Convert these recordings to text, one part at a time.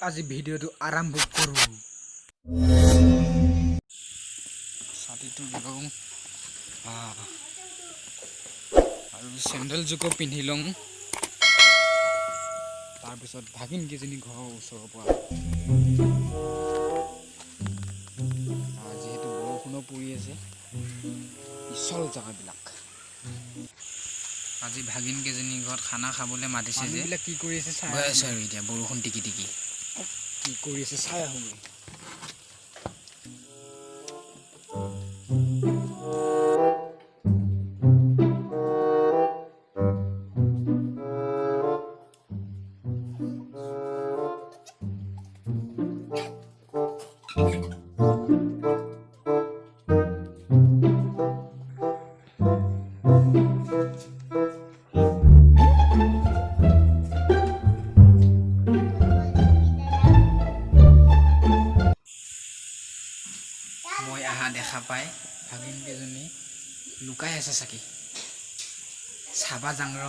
আজি ভিডিঅ'টো আৰম্ভ কৰোঁ। ছাতিটো লওঁ আৰু চেণ্ডেলযোৰকো পিন্ধি লওঁ। তাৰপিছত ভাগিন কেইজনী ঘৰৰ ওচৰৰ পৰা যিহেতু বৰষুণো পৰি আছে, পিছল জেগাবিলাক। আজি ভাগিন কেইজনী ঘৰত খানা খাবলৈ মাতিছে যে কি কৰি আছে চাই আছো আৰু এতিয়া বৰষুণ টিকি টিকি কি কৰি আছে চাই আহোঁগৈ। মই আহা দেখা পাই ভাগিন কেইজনী লুকাই আছে চাকি, চাবা যাং ৰ।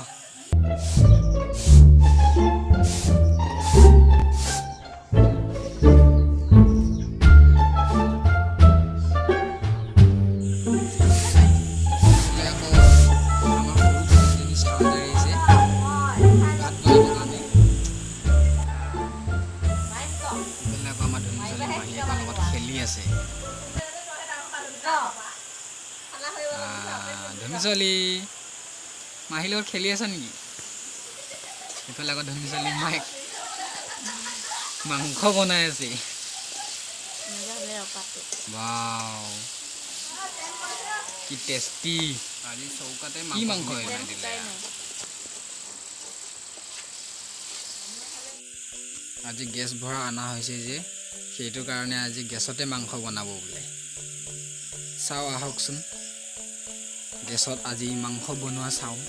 খেলি আছে ধুমিচলি মাহীৰ লগত খেলি আছা নেকি? এইফালে আকৌ ধুমিচলি মাইক মাংস বনাই আছে। বাও কি টেষ্টি! আজি চৌকাতে কি মাংস দিলে। আজি গেছ ভৰা অনা হৈছে যে, সেইটো কাৰণে আজি গেছতে মাংস বনাব বোলে। চাওঁ আহকচোন, গেছত আজি মাংস বনোৱা চাওঁ।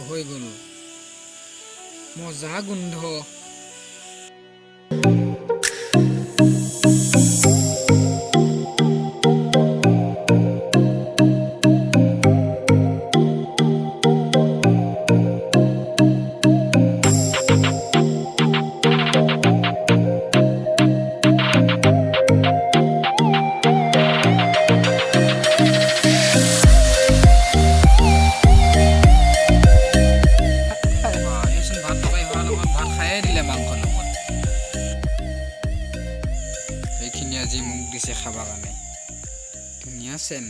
হৈ গ'ল, মজা গোন্ধ। এইখিনি আজি মোক দিছে খাবৰ কাৰণে, ধুনীয়া চেন।